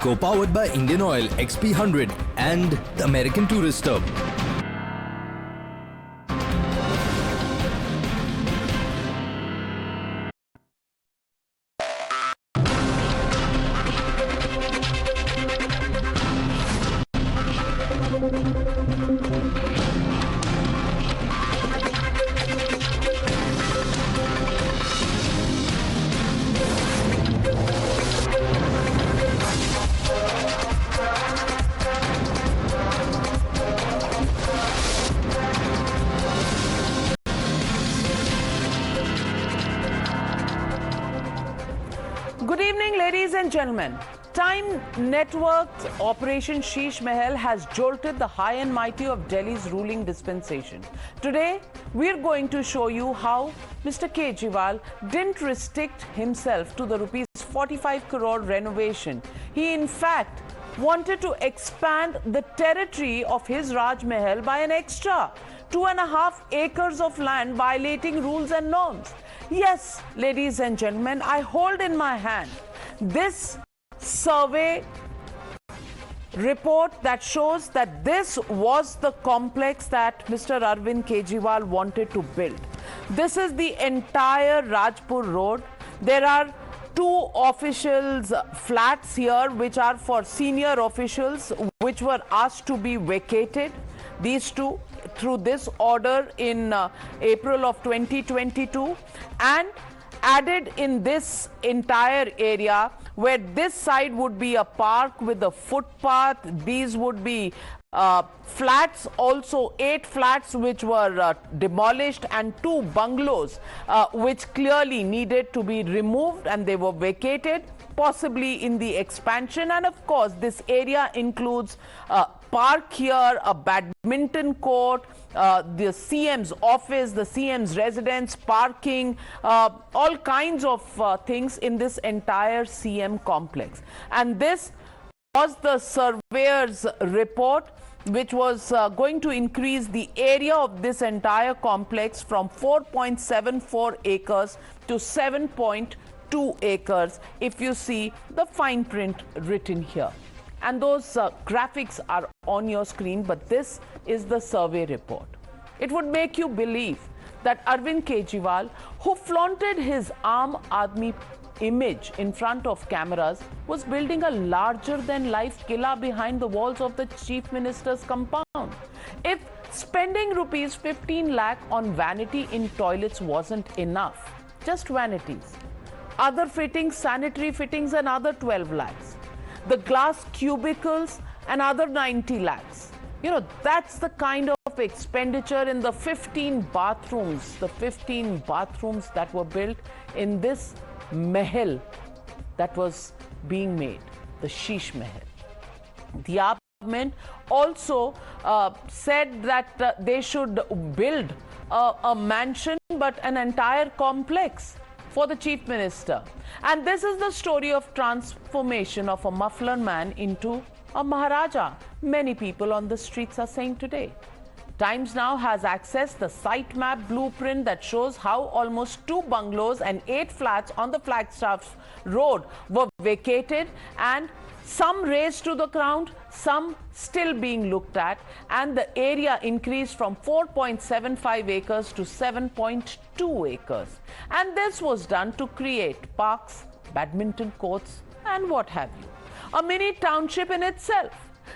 Co-powered by Indian Oil, XP100 and the American Tourister. Good evening, ladies and gentlemen. Time Network's Operation Sheesh Mahal has jolted the high and mighty of Delhi's ruling dispensation. Today, we're going to show you how Mr. Kejriwal didn't restrict himself to the rupees 45 crore renovation. He, in fact, wanted to expand the territory of his Raj Mahal by an extra 2.5 acres of land, violating rules and norms. Yes, ladies and gentlemen, I hold in my hand this survey report that shows that this was the complex that Mr. Arvind Kejriwal wanted to build. This is the entire Rajpur Road. There are two officials' flats here which are for senior officials which were asked to be vacated. These two through this order in April of 2022, and added in this entire area where this side would be a park with a footpath. These would be flats, also 8 flats which were demolished, and 2 bungalows which clearly needed to be removed, and they were vacated, possibly in the expansion. And of course, this area includes park here, a badminton court, the CM's office, the CM's residence, parking, all kinds of things in this entire CM complex. And this was the surveyor's report, which was going to increase the area of this entire complex from 4.74 acres to 7.2 acres, if you see the fine print written here. And those graphics are on your screen, but this is the survey report. It would make you believe that Arvind Kejriwal, who flaunted his Aadmi image in front of cameras, was building a larger-than-life killa behind the walls of the Chief Minister's compound. If spending rupees 15 lakh on vanity in toilets wasn't enough, just vanities, other fittings, sanitary fittings, and other 12 lakhs. The glass cubicles, another 90 lakhs. You know, that's the kind of expenditure in the 15 bathrooms that were built in this Mahal that was being made, the Sheesh Mahal. The government also said that they should build a mansion, but an entire complex for the Chief Minister. And this is the story of transformation of a muffler man into a Maharaja, many people on the streets are saying today. Times Now has accessed the site map blueprint that shows how almost 2 bungalows and 8 flats on the Flagstaff Road were vacated, and some razed to the ground, some still being looked at, and the area increased from 4.75 acres to 7.2 acres. And this was done to create parks, badminton courts, and what have you. A mini township in itself.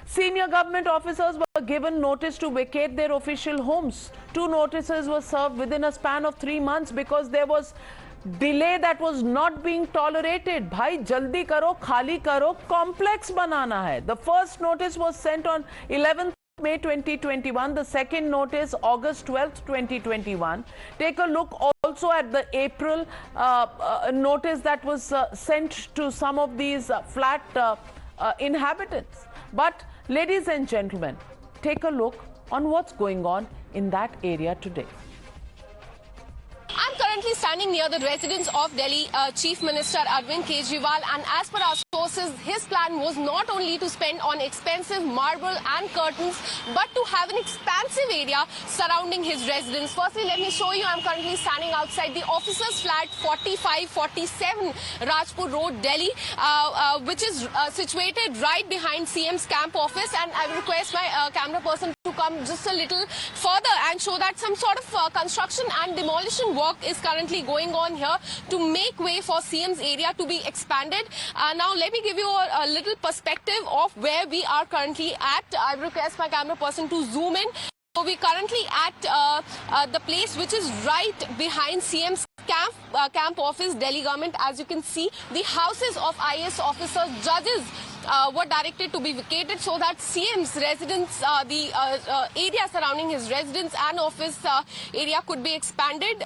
Senior government officers were given notice to vacate their official homes. 2 notices were served within a span of 3 months because there was delay that was not being tolerated. Bhai, jaldi karo, khali karo, complex banana hai. The first notice was sent on 11th May 2021. The second notice, August 12th, 2021. Take a look also at the April notice that was sent to some of these flat inhabitants. But, ladies and gentlemen, take a look on what's going on in that area today. I'm currently standing near the residence of Delhi Chief Minister Arvind Kejriwal, and as per our source resources. His plan was not only to spend on expensive marble and curtains, but to have an expansive area surrounding his residence. Firstly, let me show you. I'm currently standing outside the officers' flat 4547 Rajpur Road, Delhi, which is situated right behind CM's camp office. And I will request my camera person to come just a little further and show that some sort of construction and demolition work is currently going on here to make way for CM's area to be expanded. Now let me give you a little perspective of where we are currently at. I will request my camera person to zoom in. So we're currently at the place which is right behind CM's camp office, Delhi government. As you can see, the houses of IAS officers, judges were directed to be vacated so that CM's residence, the area surrounding his residence and office area could be expanded.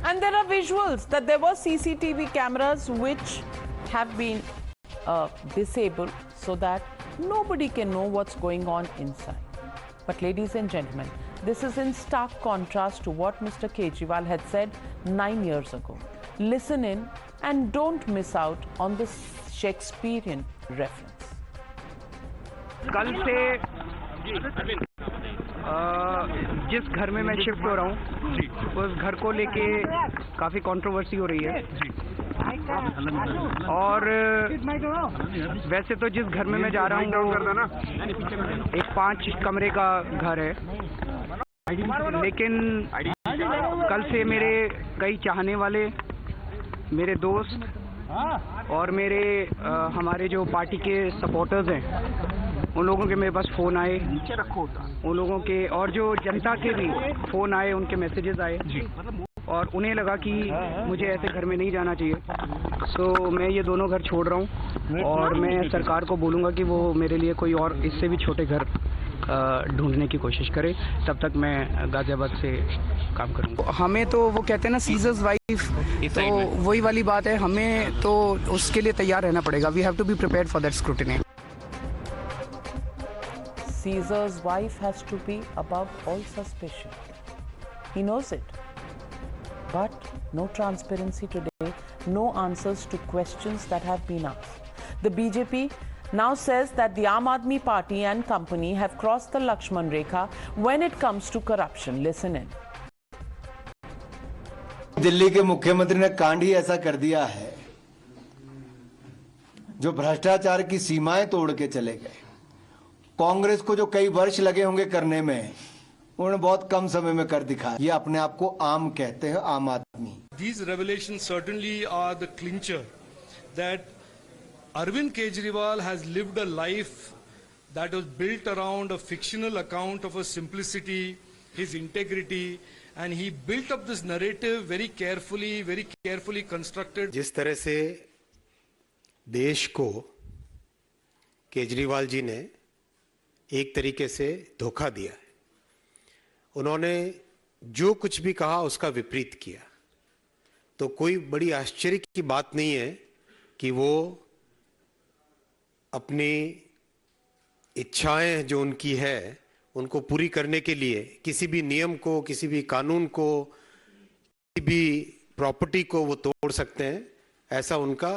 And there are visuals that there were CCTV cameras which have been disabled so that nobody can know what's going on inside. But ladies and gentlemen, this is in stark contrast to what Mr. Kejriwal had said 9 years ago. Listen in and don't miss out on this Shakespearean reference. कल से जिस घर में मैं shift हो रहा हूँ उस घर को लेके काफ़ी कंट्रोवर्सी हो रही है और वैसे तो जिस घर में मैं जा रहा हूँ एक 5 कमरे का घर है, लेकिन कल से मेरे कई चाहने वाले, मेरे दोस्त और मेरे हमारे जो पार्टी के सपोर्टर्स हैं उन लोगों के मेरे पास फ़ोन आए, उन लोगों के और जो जनता के भी फ़ोन आए, उनके मैसेजेस आए और उन्हें लगा कि मुझे ऐसे घर में नहीं जाना चाहिए। तो मैं ये दोनों घर छोड़ रहा हूँ और मैं सरकार को बोलूँगा कि वो मेरे लिए कोई और इससे भी छोटे घर ढूंढने की कोशिश करे। तब तक मैं गाजियाबाद से काम करूँगा। हमें तो वो कहते हैं ना सीजर्स वाइफ, तो वही वाली बात है, हमें तो उसके लिए तैयार रहना पड़ेगा। We have to be prepared for that scrutiny. Caesar's wife has to be above all suspicion. He knows it. But no transparency today, no answers to questions that have been asked. The BJP now says that the Aadmi party and company have crossed the Lakshman Rekha when it comes to corruption. Listen in. Delhi के मुख्यमंत्री ने कांड ही ऐसा कर दिया है जो भ्रष्टाचार की सीमाएं तोड़ के चले गए। कांग्रेस को जो कई वर्ष लगे होंगे करने में, उन्होंने बहुत कम समय में कर दिखाया। ये अपने आप को आम कहते हैं, आम आदमी। These revelations certainly are the clincher that Arvind Kejriwal has lived a life that was built around a fictional account of a simplicity, his integrity, and he built up this narrative very carefully constructed. जिस तरह से देश को केजरीवाल जी ने एक तरीके से धोखा दिया, उन्होंने जो कुछ भी कहा उसका विपरीत किया, तो कोई बड़ी आश्चर्य की बात नहीं है कि वो अपनी इच्छाएं जो उनकी है उनको पूरी करने के लिए किसी भी नियम को, किसी भी कानून को, किसी भी प्रॉपर्टी को वो तोड़ सकते हैं। ऐसा उनका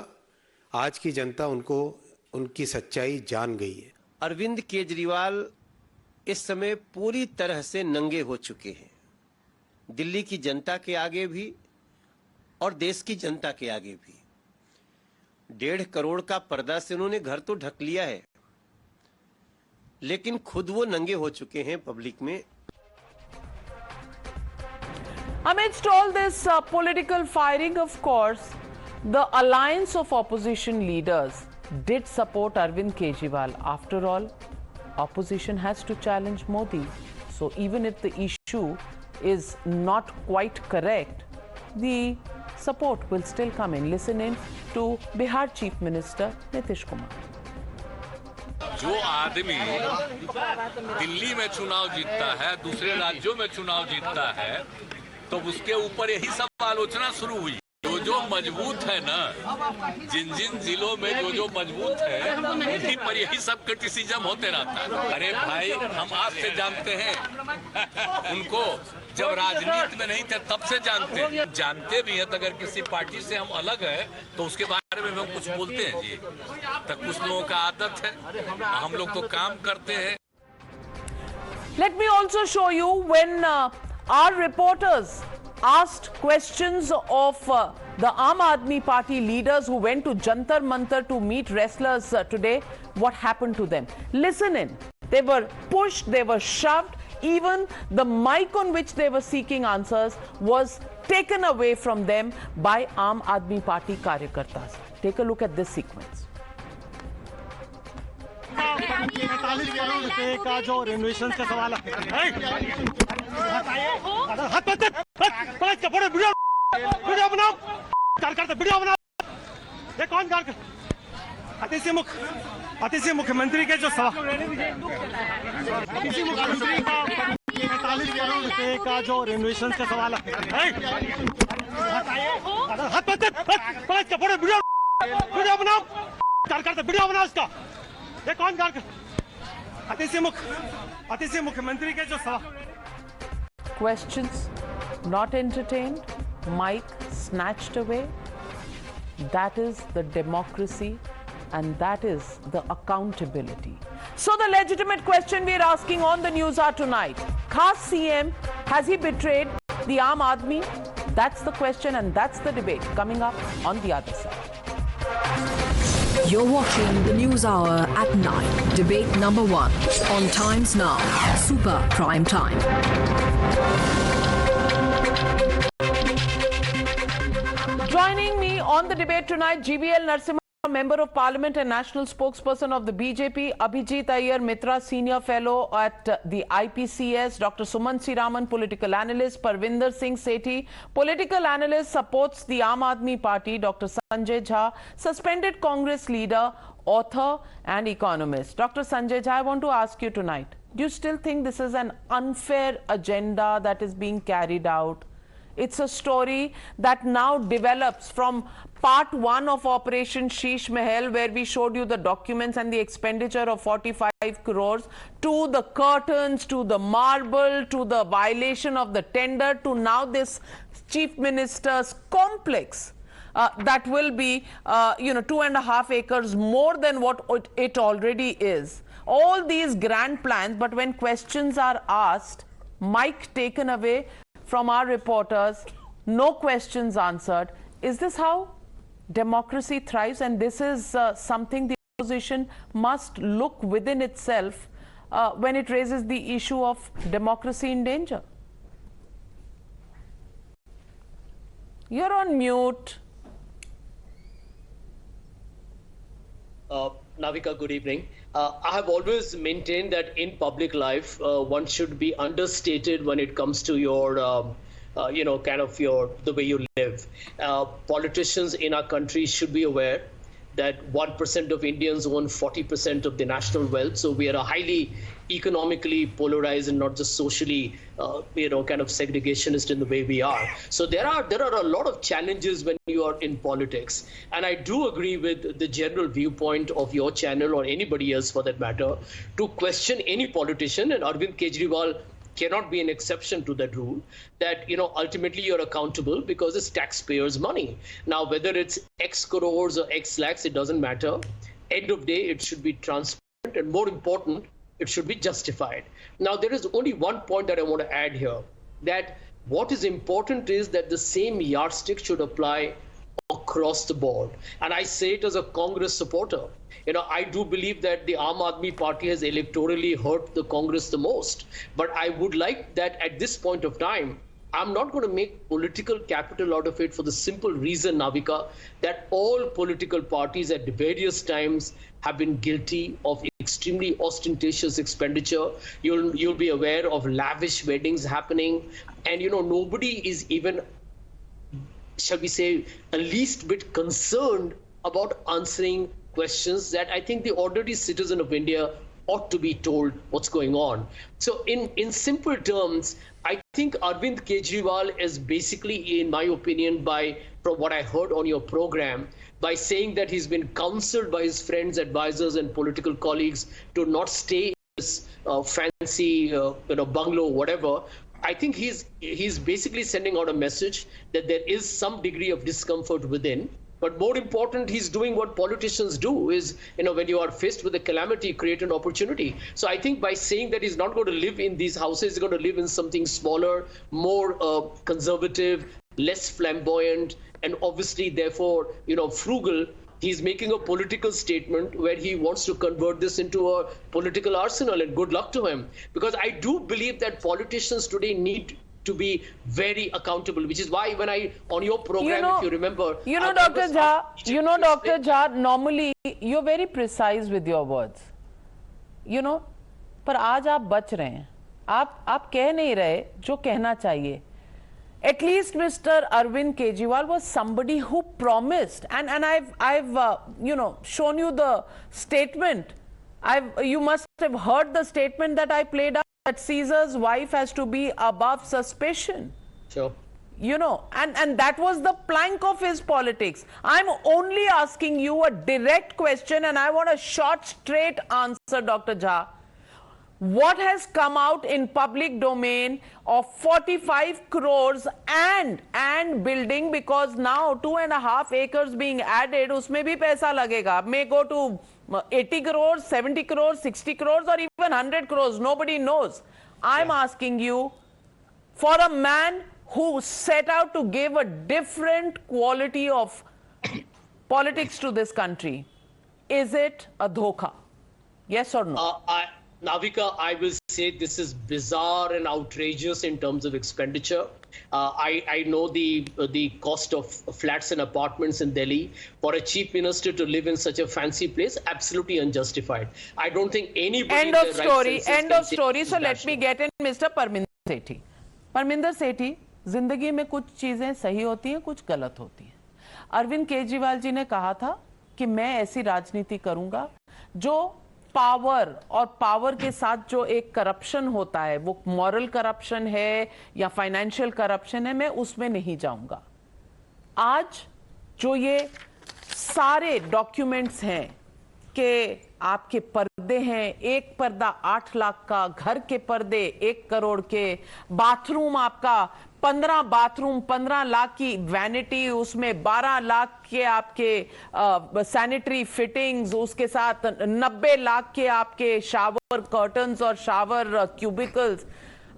आज की जनता उनको उनकी सच्चाई जान गई है। अरविंद केजरीवाल इस समय पूरी तरह से नंगे हो चुके हैं, दिल्ली की जनता के आगे भी और देश की जनता के आगे भी। 1.5 करोड़ का पर्दा से उन्होंने घर तो ढक लिया है, लेकिन खुद वो नंगे हो चुके हैं पब्लिक में। Amidst all this political firing, of course, the alliance of opposition leaders did support Arvind Kejriwal. After all, opposition has to challenge Modi. So even if the issue is not quite correct, the support will still come in. Listen in to Bihar Chief Minister Nitish Kumar. जो आदमी दिल्ली में चुनाव जीतता है, दूसरे राज्यों में चुनाव जीतता है, तो उसके ऊपर यही सब आलोचना शुरू हुई। जो मजबूत है ना, जिन जिन जिलों में जो मजबूत है, उन्हीं पर यही सब क्रिटिसिज्म होते रहता है। अरे भाई, हम आज से जानते हैं उनको, जब राजनीति में नहीं थे तब से जानते भी हैं। तो अगर किसी पार्टी से हम अलग है तो उसके बारे में हम कुछ बोलते हैं जी, तो कुछ लोगों का आदत है, हम लोग तो काम करते हैं। Let me also show you when our reporters asked questions of the Aam Aadmi Party leaders who went to Jantar Mantar to meet wrestlers today, what happened to them. Listen in. They were pushed, they were shoved. Even the mic on which they were seeking answers was taken away from them by Aam Aadmi Party karyakartas. Take a look at this sequence. का जो renovation का सवाल है, video बनाओ, video बनाओ। ये कौन अतिथि मुख्यमंत्री के जो सवाल, अतिथि मुख्यमंत्री का 45 करोड़ रुपए का जो रेनोवेशन का सवाल है, वीडियो बनाओ, वीडियो बनाओ उसका। ये कौन अतिथि मुख्यमंत्री के जो सवाल। Questions not entertained, mic snatched away. That is the democracy and that is the accountability. So the legitimate question we are asking on the Newshour tonight, Khaas CM, has he betrayed the Aam Aadmi? That's the question and that's the debate coming up on the other side. You're watching the Newshour at 9. Debate number 1 on Times Now, Super Prime Time. Joining me on the debate tonight, GBL Narasimha, Member of Parliament and National Spokesperson of the BJP, Abhijit Iyer Mitra, Senior Fellow at the IPCS, Dr. Suman Siraman, Political Analyst, Parvinder Singh Sethi, Political Analyst, supports the Aam Aadmi Party, Dr. Sanjay Jha, Suspended Congress Leader, Author and Economist. Dr. Sanjay Jha, I want to ask you tonight, do you still think this is an unfair agenda that is being carried out? It's a story that now develops from part 1 of Operation Sheesh Mahal, where we showed you the documents and the expenditure of 45 crores, to the curtains, to the marble, to the violation of the tender, to now this Chief Minister's complex that will be, 2.5 acres more than what it already is. All these grand plans, but when questions are asked, mic taken away from our reporters, no questions answered. Is this how democracy thrives? And this is something the opposition must look within itself when it raises the issue of democracy in danger. You're on mute. Navika, good evening. I have always maintained that in public life, one should be understated when it comes to your, the way you live. Politicians in our country should be aware that 1% of Indians own 40% of the national wealth. So we are a highly economically polarized and not just socially, segregationist in the way we are. So there are a lot of challenges when you are in politics. And I do agree with the general viewpoint of your channel or anybody else for that matter to question any politician, and Arvind Kejriwal cannot be an exception to that rule, that ultimately you're accountable because it's taxpayers' money. Now, whether it's X crores or X lakhs, it doesn't matter. End of day, it should be transparent, and more important, it should be justified. Now, there is only one point that I want to add here, that what is important is that the same yardstick should apply across the board. And I say it as a Congress supporter. I do believe that the Aam Aadmi Party has electorally hurt the Congress the most. But I would like that at this point of time, I'm not going to make political capital out of it for the simple reason, Navika, that all political parties at various times have been guilty of extremely ostentatious expenditure. You'll be aware of lavish weddings happening. And, nobody is even, shall we say, a least bit concerned about answering questions that I think the ordinary citizen of India ought to be told what's going on. So in simple terms, I think Arvind Kejriwal is basically, in my opinion, by from what I heard on your program, by saying that he's been counseled by his friends, advisors, and political colleagues to not stay in this fancy, bungalow, whatever. I think he's basically sending out a message that there is some degree of discomfort within. But more important, he's doing what politicians do is, when you are faced with a calamity, create an opportunity. So I think by saying that he's not going to live in these houses, he's going to live in something smaller, more conservative, less flamboyant, and obviously, therefore, frugal. He's making a political statement where he wants to convert this into a political arsenal, and good luck to him. Because I do believe that politicians today need to be very accountable, which is why when on your program, if you remember... Dr. Jha, normally you're very precise with your words. पर आज आप बच रहे हैं. आप कह नहीं रहे जो कहना चाहिए. At least Mr. Arvind Kejriwal was somebody who promised, and I've shown you the statement. You must have heard the statement that I played up, that Caesar's wife has to be above suspicion. Sure. And that was the plank of his politics. I'm only asking you a direct question, and I want a short, straight answer, Dr. Jha. What has come out in public domain of 45 crores and building, because now 2.5 acres being added, उसमें भी पैसा लगेगा. May go to 80 crores, 70 crores, 60 crores, or even 100 crores. Nobody knows. I'm asking you, for a man who set out to give a different quality of politics to this country, is it a dhokha? Yes or no? Navika, I will say this is bizarre and outrageous in terms of expenditure. I know the cost of flats and apartments in Delhi. For a chief minister to live in such a fancy place, absolutely unjustified. I don't think anybody... End of story. End of story. So let me get in Mr. Parminder Sethi. Parminder Sethi, जिंदगी में कुछ चीजें सही होती हैं, कुछ गलत होती हैं. अरविंद केजरीवाल जी ने कहा था कि मैं ऐसी राजनीति करूंगा जो पावर और पावर के साथ जो एक करप्शन होता है, वो मॉरल करप्शन है या फाइनेंशियल करप्शन है, मैं उसमें नहीं जाऊंगा. आज जो ये सारे डॉक्यूमेंट्स हैं कि आपके पर्दे हैं, एक पर्दा 8 लाख का, घर के पर्दे 1 करोड़ के, बाथरूम आपका 15 बाथरूम, 15 लाख की वैनिटी, उसमें 12 लाख के आपके सैनिटरी फिटिंग्स, उसके साथ 90 लाख के आपके शावर कर्टन्स और शावर क्यूबिकल्स,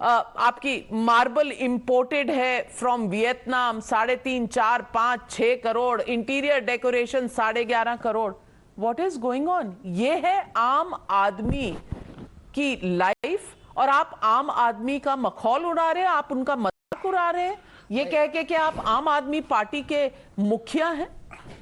आपकी मार्बल इंपोर्टेड है from Vietnam 3.5, 4, 5, 6 crore, interior decoration 11.5 crore. What is going on? ये है आम आदमी की लाइफ, और आप आम आदमी का मखौल उड़ा रहे हैं, आप उनका उड़ा रहे हैं, ये कह के कि आप आम आदमी पार्टी के मुखिया हैं.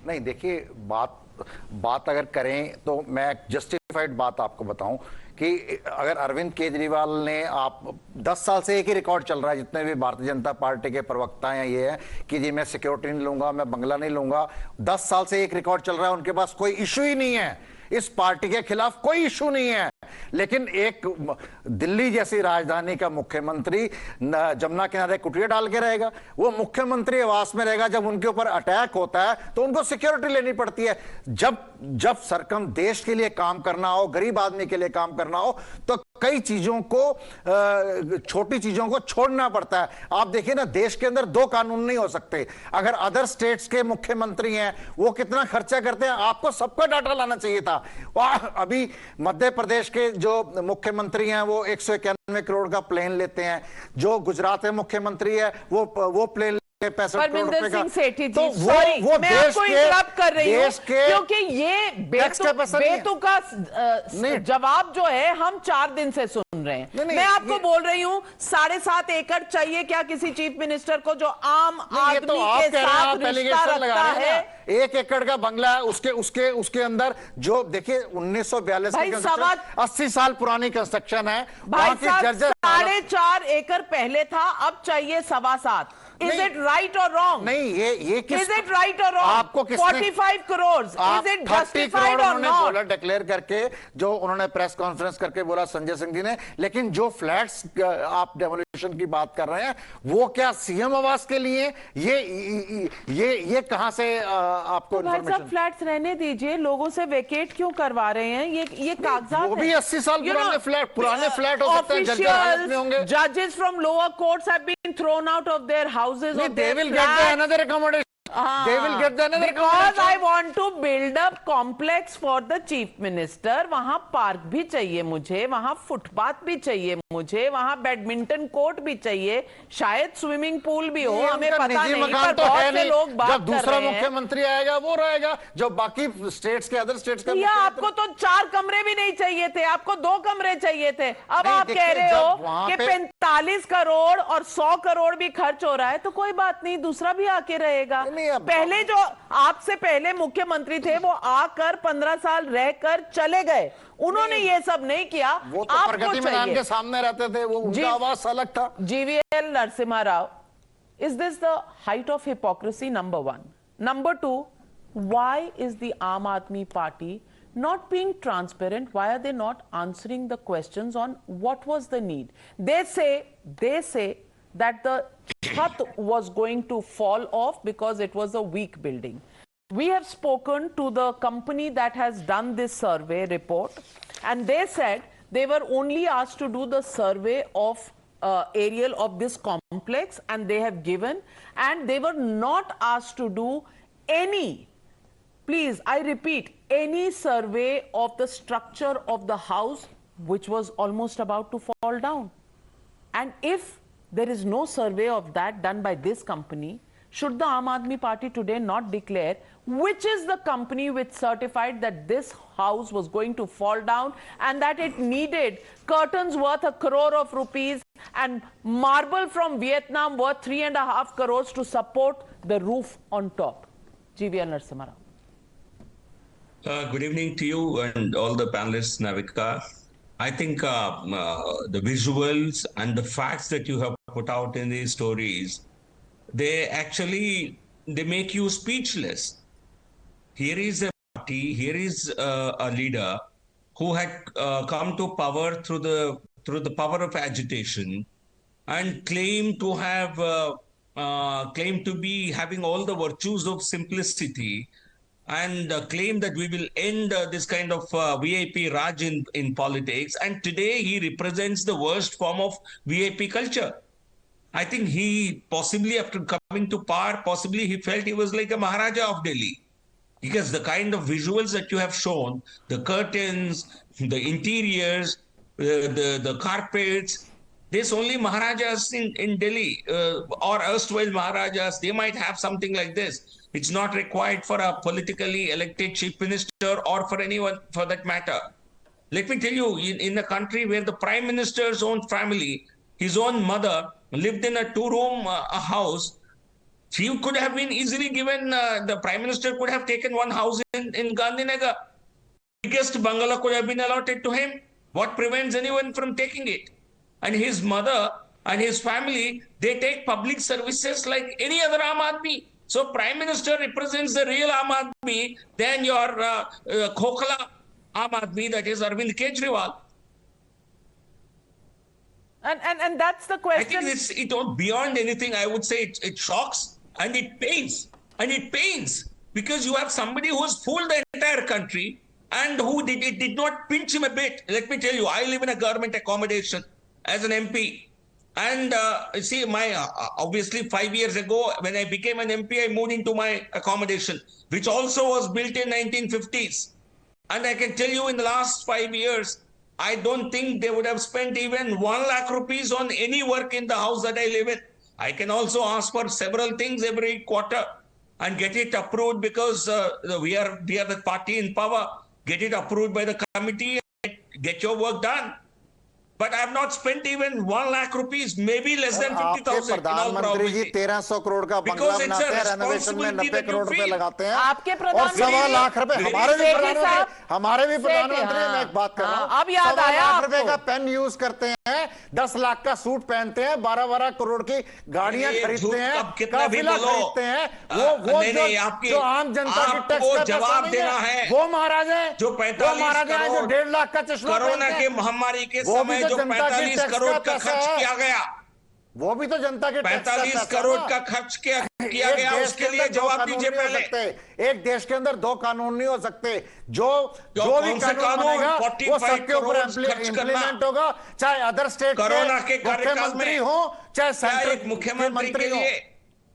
नहीं, देखिए, बात अगर करें तो मैं जस्टिफाइड बात आपको बताऊं कि अगर अरविंद केजरीवाल ने, आप 10 साल से एक ही रिकॉर्ड चल रहा है, जितने भी भारतीय जनता पार्टी के प्रवक्ता हैं, ये है कि जी मैं सिक्योरिटी नहीं लूंगा, मैं बंगला नहीं लूंगा. 10 साल से एक रिकॉर्ड चल रहा है, उनके पास कोई इशू ही नहीं है, इस पार्टी के खिलाफ कोई इशू नहीं है. लेकिन एक दिल्ली जैसी राजधानी का मुख्यमंत्री जमुना किनारे कुटिया डाल के रहेगा, वो मुख्यमंत्री आवास में रहेगा. जब उनके ऊपर अटैक होता है तो उनको सिक्योरिटी लेनी पड़ती है. जब सरकम देश के लिए काम करना हो, गरीब आदमी के लिए काम करना हो, तो कई चीजों को, छोटी चीजों को छोड़ना पड़ता है. आप देखिए ना, देश के अंदर 2 कानून नहीं हो सकते. अगर अदर स्टेट्स के मुख्यमंत्री हैं, वो कितना खर्चा करते हैं, आपको सबका डाटा लाना चाहिए था. अभी मध्य प्रदेश के जो मुख्यमंत्री हैं वो 191 करोड़ का प्लेन लेते हैं. जो गुजरात के मुख्यमंत्री है वो प्लेन 65 सिंह सेठी जी, सॉरी मैं आपको इंटरप्ट कर रही हूँ, क्योंकि ये बेतुका जवाब जो है हम 4 दिन से सुन रहे हैं. मैं आपको बोल रही हूँ 7.5 एकड़ चाहिए क्या किसी चीफ मिनिस्टर को जो आम आदमी के साथ रिश्ता रखता है? 1 एकड़ का बंगला है, उसके अंदर जो देखिए 1942 की 80 साल पुरानी कंस्ट्रक्शन है. भाई साहब 4.5 एकड़ पहले था, अब चाहिए 7.25. Is it right or wrong? नहीं, ये Is it right or wrong? आपको 45 crores. Is it justified or not? बोला डिक्लेयर करके, जो उन्होंने प्रेस कॉन्फ्रेंस करके बोला संजय सिंह जी ने. लेकिन जो फ्लैट्स आप डेमोलिश की बात कर रहे हैं, वो क्या सीएम आवास के लिए? ये कहां से आपको इन्फॉर्मेशन? फ्लैट्स रहने दीजिए, लोगों से वेकेट क्यों करवा रहे हैं? ये कागजात, वो भी 80 साल पुराने फ्लैट हो सकते हैं, जर्जर हालत में होंगे। Judges from lower courts have been thrown out of their houses. They will get the another accommodation. They will get the another Because I want to build up complex for the chief minister. वहाँ park भी चाहिए मुझे, वहाँ footpath भी चाहिए मुझे, वहाँ badminton court भी चाहिए, शायद स्विमिंग पूल भी हो, हमें पता नहीं, पर बहुत से लोग बात कर रहे हैं। जब दूसरा मुख्यमंत्री आएगा वो रहेगा, जो बाकी स्टेट्स के अदर स्टेट्स के। आपको तो 4 कमरे भी नहीं चाहिए थे, आपको 2 कमरे चाहिए थे। अब आप कह रहे हो कि 45 करोड़ और 100 करोड़ भी खर्च हो रहा है, तो कोई बात नहीं, दूसरा भी आके रहेगा। पहले जो आपसे पहले मुख्यमंत्री थे वो आकर 15 साल रहकर चले गए, उन्होंने ये सब नहीं किया। वो तो प्रगति मैदान के सामने रहते थे, वो उनका आवाज अलग था। GVL Narasimha Rao, is this the height of hypocrisy? Number 1. Number 2, why is the Aam Aadmi Party not being transparent? Why are they not answering the questions on what was the need? They say that the chhat was going to fall off because it was a weak building. We have spoken to the company that has done this survey report, and they said they were only asked to do the survey of aerial of this complex, and they have given, and they were not asked to do any, please, I repeat, any survey of the structure of the house, which was almost about to fall down. And if there is no survey of that done by this company, should the Aam Aadmi Party today not declare which is the company which certified that this house was going to fall down and that it needed curtains worth 1 crore of rupees and marble from Vietnam worth 3.5 crores to support the roof on top? GVL Narasimha Rao. Good evening to you and all the panelists, Navika. I think the visuals and the facts that you have put out in these stories, they make you speechless. Here is a party, here is a leader who had come to power through the power of agitation and claimed to be having all the virtues of simplicity, and claim that we will end this kind of VIP Raj in politics. And today he represents the worst form of VIP culture. I think he possibly, after coming to power, possibly he felt he was like a Maharaja of Delhi. Because the kind of visuals that you have shown, the curtains, the interiors, the carpets, there's only Maharajas in Delhi or erstwhile Maharajas, they might have something like this. It's not required for a politically elected chief minister or for anyone for that matter. Let me tell you, in a country where the prime minister's own family, his own mother, lived in a 2-room house, she could have been easily given, the prime minister could have taken one house in Gandhinagar. Biggest bungalow could have been allotted to him. What prevents anyone from taking it? And his mother and his family, they take public services like any other Aam Aadmi. So Prime Minister represents the real Aam Aadmi than your Khokhala Aam Aadmi, that is Arvind Kejriwal. And that's the question. I think it beyond anything, I would say it shocks and it pains. And it pains because you have somebody who has fooled the entire country and who did not pinch him a bit. Let me tell you, I live in a government accommodation as an MP. And see, obviously 5 years ago, when I became an MP, I moved into my accommodation, which also was built in 1950s. And I can tell you, in the last 5 years, I don't think they would have spent even 1 lakh rupees on any work in the house that I live in. I can also ask for several things every quarter and get it approved because we are the party in power. Get it approved by the committee and get your work done. But I have not spent even 1 lakh rupees, maybe less than 50,000. प्रधानमंत्री जी 1300 करोड़ का बंगला बनाते हैं, renovation में 90 करोड़ रुपए लगाते हैं, आपके और 1.25 लाख रुपए हमारे भी प्रधानमंत्री, मैं एक बात कर रहा हूँ, अब याद आया 1.25 लाख रुपए का पेन यूज करते हैं, 10 लाख का सूट पहनते हैं, 12-12 करोड़ की गाड़ियां खरीदते हैं, काफिला खरीदते हैं, वो जो आम जनता की टैक्स का जवाब देना है, वो महाराज है, जो 45 है जो 1.5 लाख का चश्मा कोरोना के महामारी के समय जो 45 करोड़ का खर्च किया गया, वो भी तो जनता के 45 करोड़ का खर्च किया गया, उसके लिए जवाब दीजिए पहले। एक देश के अंदर 2 कानून नहीं हो सकते। जो भी कानून बनेगा वो सबके ऊपर इम्प्लीमेंट होगा, चाहे अदर स्टेट के मुख्यमंत्री हो, चाहे सेंट्रल मुख्यमंत्री के लिए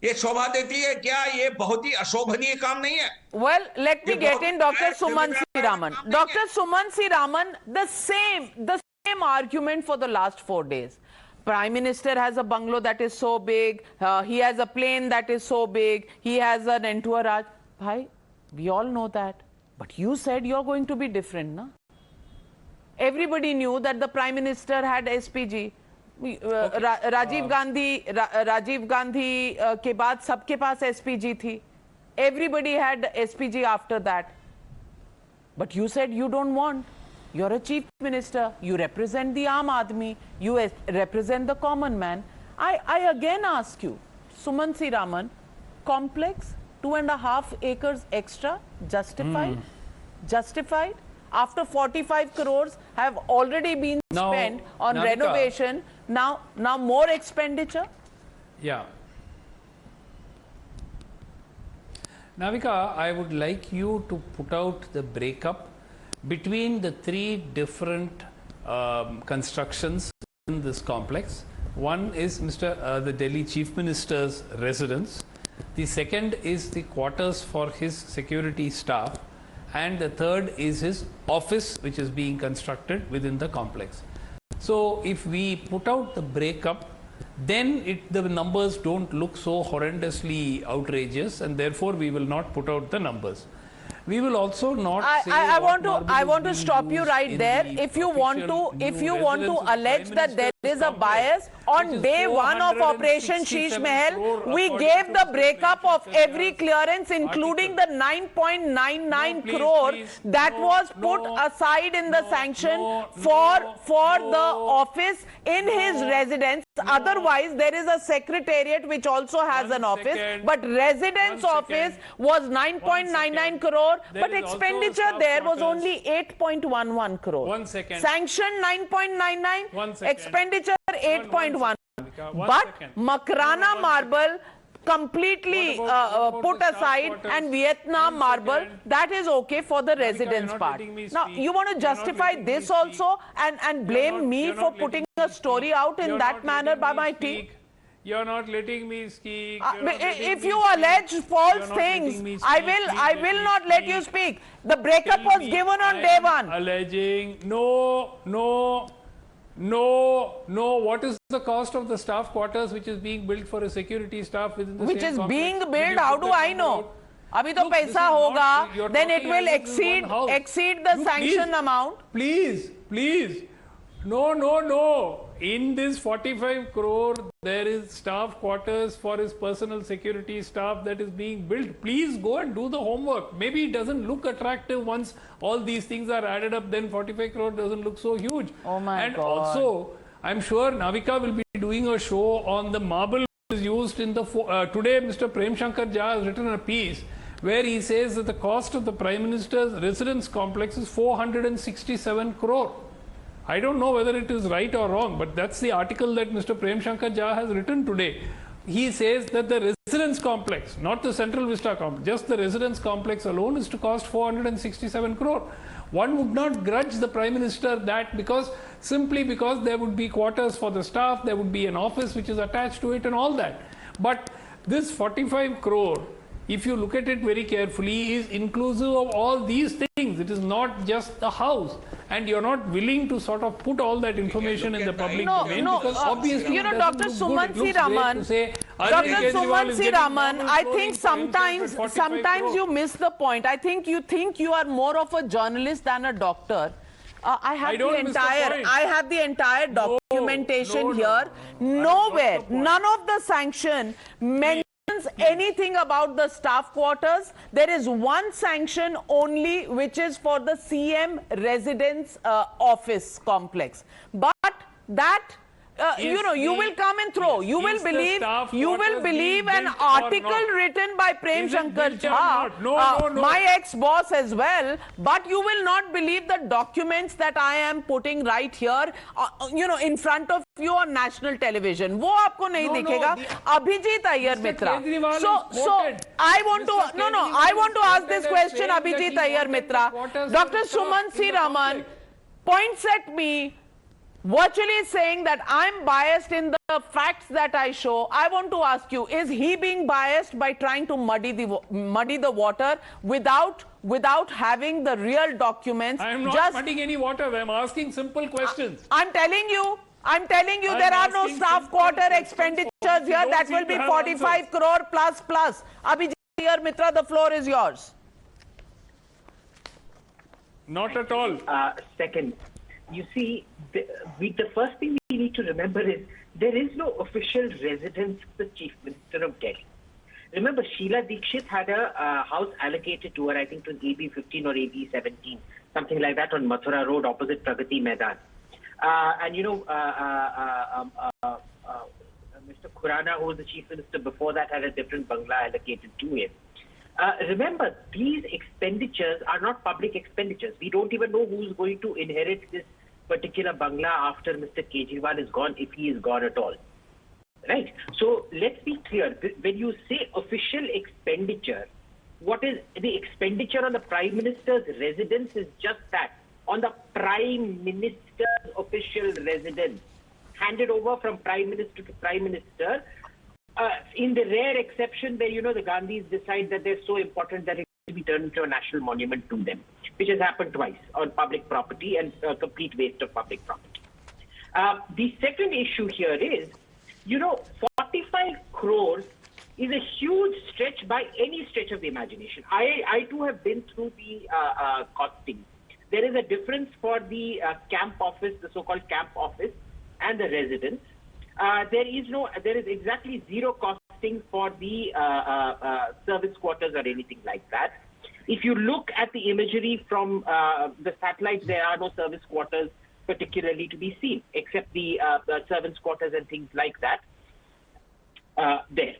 ये शोभा देती है क्या? ये बहुत ही अशोभनीय काम नहीं है। Well, let me get in Dr. Suman C. Raman. Dr. Suman C. Raman, the same argument for the last 4 days. Prime Minister has a bungalow that is so big. He has a plane that is so big. He has an entourage. Bhai, we all know that. But you said you're going to be different, na? Everybody knew that the Prime Minister had SPG. Rajiv Gandhi के बाद सबके पास SPG थी. Everybody had SPG after that. But you said you don't want. You're a chief minister. You represent the Aadmi. You represent the common man. I again ask you, Suman C. Raman, complex, 2.5 acres extra, justified? Justified? After 45 crores have already been spent on Navika, renovation, now more expenditure? Yeah. Navika, I would like you to put out the breakup between the 3 different constructions in this complex. One is the Delhi Chief Minister's residence. The second is the quarters for his security staff. And the third is his office, which is being constructed within the complex. So if we put out the breakup, then the numbers don't look so horrendously outrageous, and therefore we will not put out the numbers. We will also not say I want to stop you right there. If you want to allege that there is a bias, on day 1 of Operation Sheesh Mahal, we gave the breakup of every clearance, including the 9.99 crore that was put aside in the sanction for the office in his residence. Otherwise, there is a secretariat which also has an office, but residence office was 9.99 crore, but expenditure there was only 8.11 crore. 1 second. Sanction 9.99, expenditure 8.1. But Makrana marble completely put aside, and Vietnam marble, that is okay for the residence part. Now, you want to justify this also and blame me for putting a story out in that manner by my team? You're not letting me speak. If you allege false things, I will not let you speak. The breakup was given on day 1. Alleging, no. What is the cost of the staff quarters which is being built for a security staff within the which same is complex? being built? How do I know? Abhi to paisa hoga, then it will exceed the sanction amount. Please. No. In this 45 crore, there is staff quarters for his personal security staff that is being built. Please go and do the homework. Maybe it doesn't look attractive once all these things are added up, then 45 crore doesn't look so huge. Oh my and God. Also, I'm sure Navika will be doing a show on the marble which is used in the... today, Mr. Prem Shankar Jha has written a piece where he says that the cost of the Prime Minister's residence complex is 467 crore. I don't know whether it is right or wrong, but that's the article that Mr. Prem Shankar Jha has written today. He says that the residence complex, not the Central Vista complex, just the residence complex alone is to cost 467 crore. One would not grudge the Prime Minister that simply because there would be quarters for the staff, there would be an office which is attached to it and all that. But this 45 crore, if you look at it very carefully, is inclusive of all these things. It is not just the house. And you're not willing to sort of put all that information in the public domain. Because obviously, you know, Dr. Suman C. Raman, I think sometimes you miss the point. I think you are more of a journalist than a doctor. I have the entire documentation here. Nowhere, none of the sanction mentions anything about the staff quarters. There is one sanction only, which is for the CM residence office complex. But that you will come and throw. You will believe an article written by Prem Shankar Jha, my ex-boss as well, but you will not believe the documents that I am putting right here, in front of you on national television. वो आपको नहीं दिखेगा. Abhijit Iyer Mitra. So I want to ask this question, Abhijit Iyer Mitra. Dr. Suman C. Raman points at me, virtually saying that I'm biased in the facts that I show. I want to ask you, is he being biased by trying to muddy the water without having the real documents? I am not muddying any water. I am asking simple questions. I'm telling you there are no staff quarter expenditures here. That will be 45 crore plus. Abhijit Iyer Mitra, the floor is yours. Not at all. Second, you see, the first thing we need to remember is there is no official residence of the Chief Minister of Delhi. Remember, Sheila Dikshit had a house allocated to her, I think it was AB 15 or AB 17, something like that, on Mathura Road opposite Pragati Maidan. And Mr. Khurana, who was the Chief Minister before that, had a different bungalow allocated to him. Remember, these expenditures are not public expenditures. We don't even know who's going to inherit this particular bungalow after Mr. Kejriwal is gone, if he is gone at all. Right? So let's be clear. When you say official expenditure, what is the expenditure on the Prime Minister's residence is just that, on the Prime Minister's official residence, handed over from Prime Minister to Prime Minister. In the rare exception where, the Gandhis decide that they're so important that it will be turned into a national monument to them, which has happened twice on public property and complete waste of public property. The second issue here is, 45 crores is a huge stretch by any stretch of the imagination. I too have been through the costing. There is a difference for the camp office, the so-called camp office, and the residence. There is exactly zero costing for the service quarters or anything like that. If you look at the imagery from the satellites, there are no service quarters particularly to be seen, except the servants' quarters and things like that there.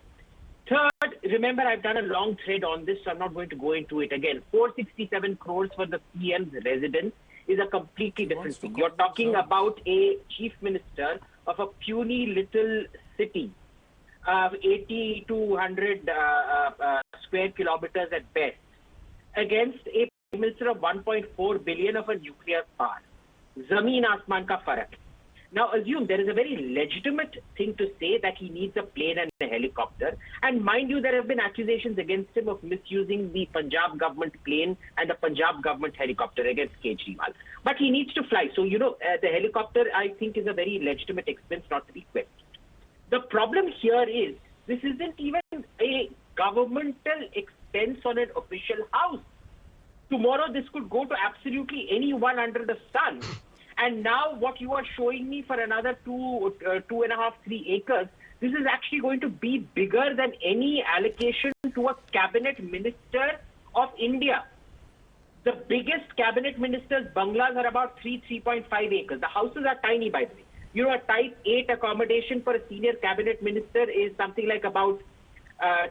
Third, remember, I've done a long thread on this, so I'm not going to go into it again. 467 crores for the PM's residence is a completely different thing. You're talking about a chief minister of a puny little city, 80 to 100 square kilometers at best, against a prime minister of 1.4 billion of a nuclear power. Zameen Asman ka farak. Now assume there is a very legitimate thing to say that he needs a plane and a helicopter. And mind you, there have been accusations against him of misusing the Punjab government plane and the Punjab government helicopter against Kejriwal. But he needs to fly. So, the helicopter, I think, is a very legitimate expense not to be questioned. The problem here is this isn't even a governmental expense on an official house. Tomorrow, this could go to absolutely anyone under the sun. And now what you are showing me for another 2.5, 3 acres, this is actually going to be bigger than any allocation to a cabinet minister of India. The biggest cabinet minister's bungalows are about 3.5 acres. The houses are tiny, by the way. A type 8 accommodation for a senior cabinet minister is something like about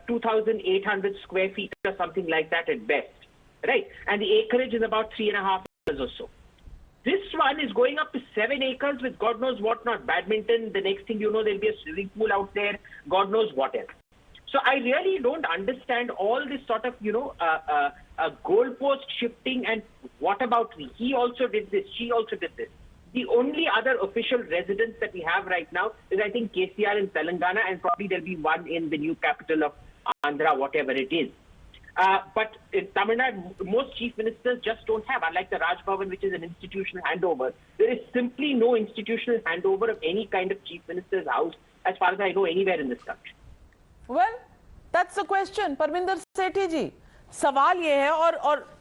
2,800 square feet or something like that at best. Right? And the acreage is about 3.5 acres or so. This one is going up to 7 acres with God knows what not. Badminton, the next thing you know, there'll be a swimming pool out there, God knows what else. So I really don't understand all this sort of, goalpost shifting and what about me? He also did this, she also did this. The only other official residence that we have right now is, I think, KCR in Telangana, and probably there'll be one in the new capital of Andhra, whatever it is. But in Tamil Nadu, most chief ministers just don't have, unlike the Raj Bhavan, which is an institutional handover. There is simply no institutional handover of any kind of chief minister's house, as far as I know, anywhere in this country. Well, that's the question, Parminder Sethi ji. सवाल ये है और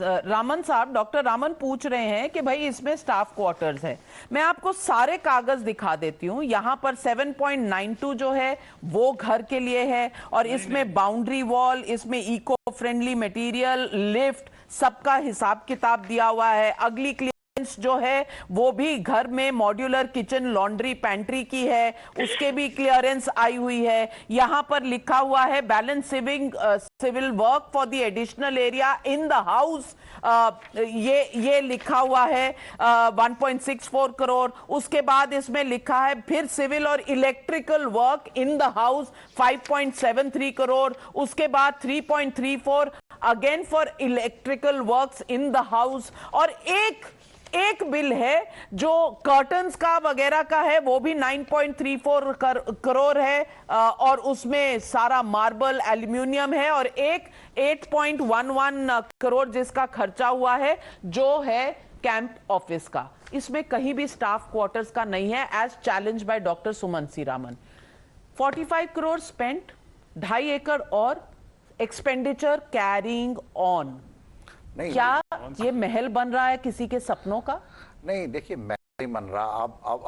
रामन साहब, doctor Raman पूछ रहे हैं कि भाई इसमें स्टाफ क्वार्टर्स है. मैं आपको सारे कागज दिखा देती हूँ. यहाँ पर 7.92 जो है वो घर के लिए है, और इसमें बाउंड्री वॉल, इसमें इको फ्रेंडली मटेरियल, लिफ्ट, सबका हिसाब किताब दिया हुआ है. अगली जो है वो भी घर में मॉड्यूलर किचन लॉन्ड्री पैंट्री की है, उसके भी क्लियरेंस आई हुई है। यहां पर लिखा हुआ है balance civil work for the additional area in the house, ये लिखा हुआ है 1.64 करोड़। उसके बाद इसमें लिखा है फिर सिविल और electrical work in the house 5.73 crore. उसके बाद 3.34 again for electrical works in the house. और एक बिल है जो कर्टन्स का वगैरह का है, वो भी 9.34 करोड़ है और उसमें सारा मार्बल एल्यूमिनियम है। और एक 8.11 करोड़ जिसका खर्चा हुआ है जो है कैंप ऑफिस का। इसमें कहीं भी स्टाफ क्वार्टर्स का नहीं है age challenge by doctor Suman Seeraman. 45 crore spent, 2.5 एकड़ और एक्सपेंडिचर कैरिंग ऑन। क्या ये महल बन रहा है किसी के सपनों का? नहीं, देखिए महल नहीं बन रहा।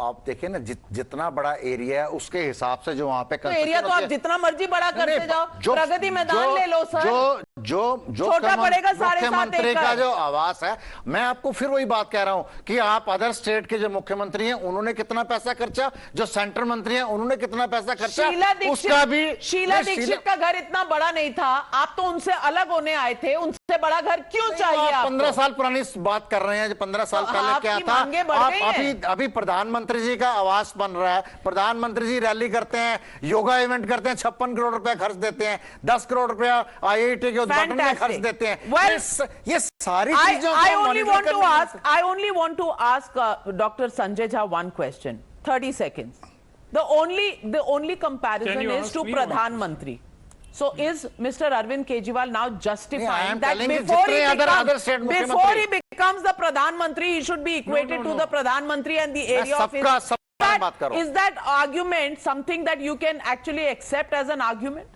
आप देखिए ना, जितना बड़ा एरिया है उसके हिसाब से जो वहां पे तो एरिया तो आप जितना मर्जी बड़ा करते जाओ, प्रगति मैदान ले लो सर, जो छोटा पड़ेगा 7.5 मुख्यमंत्री का जो आवास है। मैं आपको फिर वही बात कह रहा हूं कि आप अदर स्टेट के जो मुख्यमंत्री हैं उन्होंने कितना पैसा खर्चा, जो सेंट्रल मंत्री हैं उन्होंने कितना पैसा खर्चा, उसका भी। शीला दीक्षित का घर इतना बड़ा नहीं था, आप तो उनसे अलग होने आए थे, उनसे बड़ा घर क्यों चाहिए आपको? 15 साल पुरानी बात कर रहे हैं, 15 साल पहले क्या था। अभी प्रधानमंत्री जी का आवास बन रहा है, प्रधानमंत्री जी रैली करते हैं, योगा इवेंट करते हैं, 56 करोड़ रुपया खर्च देते हैं, 10 करोड़ रुपया IIT के उद्घाटन में खर्च देते हैं। ये सारी चीजों I only want to ask Dr. Sanjay Jha one question. 30 seconds. The only comparison is to Pradhan Mantri. So is Mr. Arvind Kejriwal now justifying that before he becomes the Pradhan Mantri, he should be equated to the Pradhan Mantri and the area of his... Is that argument something that you can actually accept as an argument?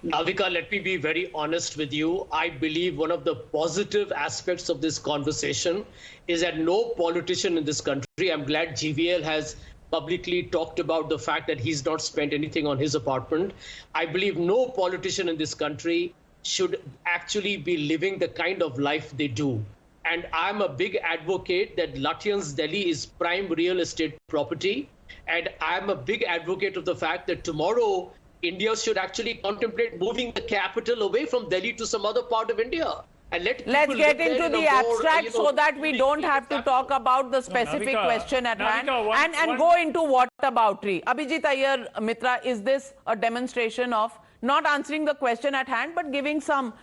Navika, let me be very honest with you. I believe one of the positive aspects of this conversation is that no politician in this country, I'm glad GVL has publicly talked about the fact that he's not spent anything on his apartment. I believe no politician in this country should actually be living the kind of life they do. And I'm a big advocate that Lutyens Delhi is prime real estate property. And I'm a big advocate of the fact that tomorrow India should actually contemplate moving the capital away from Delhi to some other part of India. And let's get into the abstract so that we don't have to talk about the specific question at hand and go into whataboutery. Abhijit Iyer Mitra, is this a demonstration of not answering the question at hand but giving some,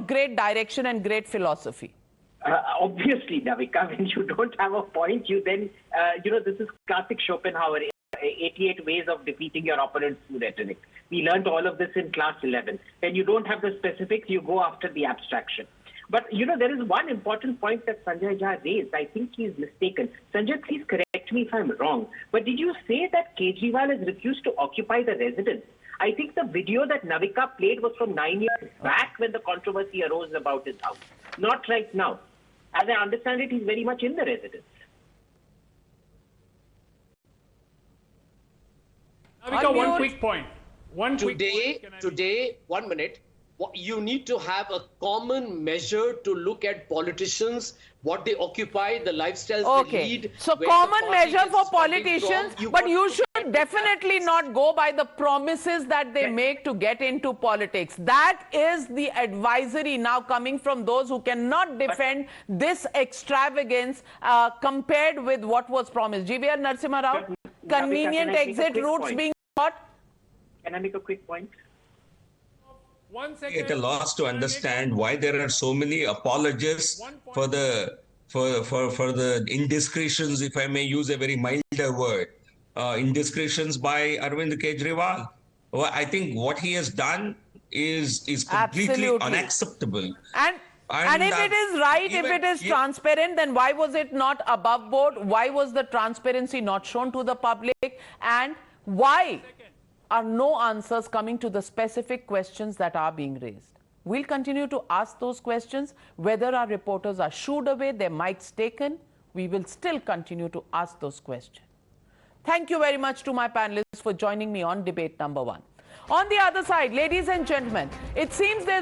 great direction and great philosophy? Obviously, Navika, when you don't have a point, you then, this is classic Schopenhauer, 88 ways of defeating your opponent through rhetoric. We learned all of this in class 11. When you don't have the specifics, you go after the abstraction. But, there is one important point that Sanjay Jha raised. I think he is mistaken. Sanjay, please correct me if I'm wrong. But did you say that Kejriwal has refused to occupy the residence? I think the video that Navika played was from 9 years back when the controversy arose about his house. Not right now. As I understand it, he's very much in the residence. Navika, one quick point. Today, 1 minute. You need to have a common measure to look at politicians, what they occupy, the lifestyles they lead. So common measure for politicians, but you should definitely not go by the promises that they make to get into politics. That is the advisory now coming from those who cannot defend this extravagance compared with what was promised. GVR Narasimha Rao, convenient exit routes being thought. Can I make a quick point? 1 second. At a loss to understand why there are so many apologists for the indiscretions, if I may use a very milder word, indiscretions by Arvind Kejriwal. Well, I think what he has done is completely unacceptable. And if it is right, if it is transparent, then why was it not above board? Why was the transparency not shown to the public? And why are no answers coming to the specific questions that are being raised? We'll continue to ask those questions. Whether our reporters are shooed away, their mics taken, we will still continue to ask those questions. Thank you very much to my panelists for joining me on debate number 1. On the other side, ladies and gentlemen, it seems there's